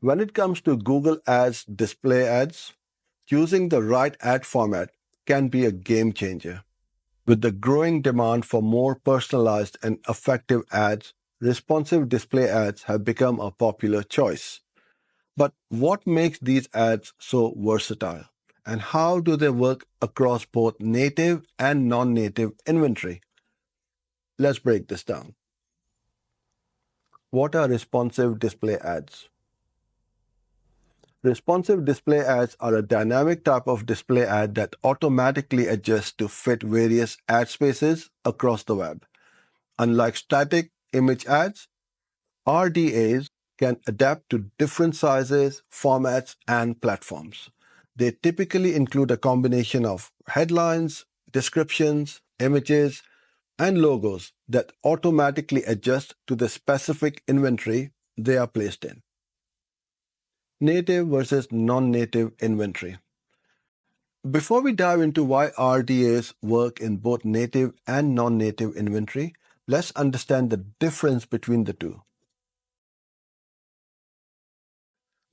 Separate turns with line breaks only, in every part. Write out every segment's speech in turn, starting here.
When it comes to Google Ads display ads, choosing the right ad format can be a game changer. With the growing demand for more personalized and effective ads, responsive display ads have become a popular choice. But what makes these ads so versatile? And how do they work across both native and non-native inventory? Let's break this down. What are responsive display ads? Responsive display ads are a dynamic type of display ad that automatically adjusts to fit various ad spaces across the web. Unlike static image ads, RDAs can adapt to different sizes, formats, and platforms. They typically include a combination of headlines, descriptions, images, and logos that automatically adjust to the specific inventory they are placed in. Native versus non-native inventory. Before we dive into why RDAs work in both native and non-native inventory, let's understand the difference between the two.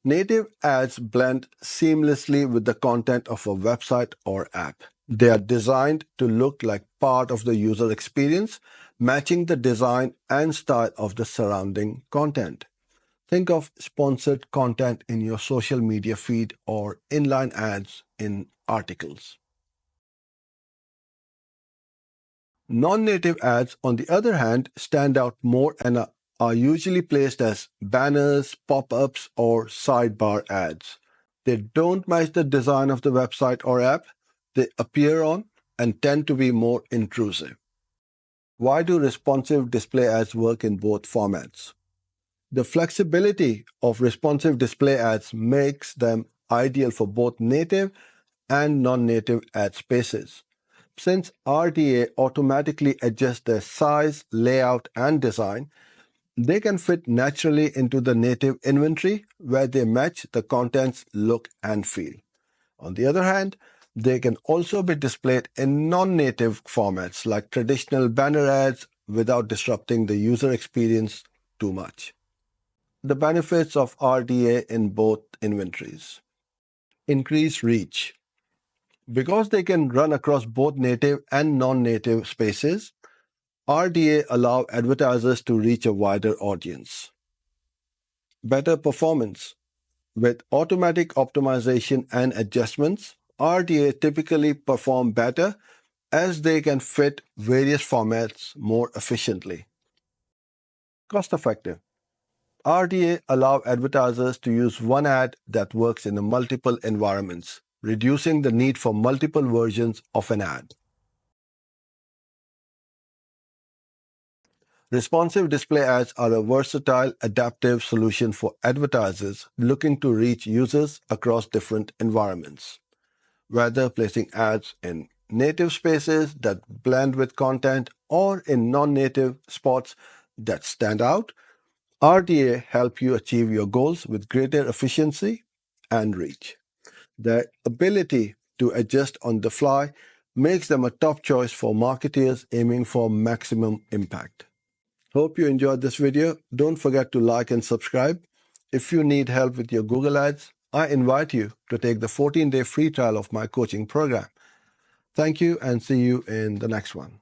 Native ads blend seamlessly with the content of a website or app. They are designed to look like part of the user experience, matching the design and style of the surrounding content. Think of sponsored content in your social media feed or inline ads in articles. Non-native ads, on the other hand, stand out more and are usually placed as banners, pop-ups, or sidebar ads. They don't match the design of the website or app they appear on and tend to be more intrusive. Why do responsive display ads work in both formats? The flexibility of responsive display ads makes them ideal for both native and non-native ad spaces. Since RDA automatically adjusts their size, layout, and design, they can fit naturally into the native inventory where they match the content's look and feel. On the other hand, they can also be displayed in non-native formats like traditional banner ads without disrupting the user experience too much. The benefits of RDA in both inventories. Increased reach. Because they can run across both native and non-native spaces, RDA allow advertisers to reach a wider audience. Better performance. With automatic optimization and adjustments, RDA typically perform better as they can fit various formats more efficiently. Cost-effective. RDA allow advertisers to use one ad that works in multiple environments, reducing the need for multiple versions of an ad. Responsive display ads are a versatile, adaptive solution for advertisers looking to reach users across different environments. Whether placing ads in native spaces that blend with content or in non-native spots that stand out, RDA help you achieve your goals with greater efficiency and reach. Their ability to adjust on the fly makes them a top choice for marketers aiming for maximum impact. Hope you enjoyed this video. Don't forget to like and subscribe. If you need help with your Google Ads, I invite you to take the 14-day free trial of my coaching program. Thank you and see you in the next one.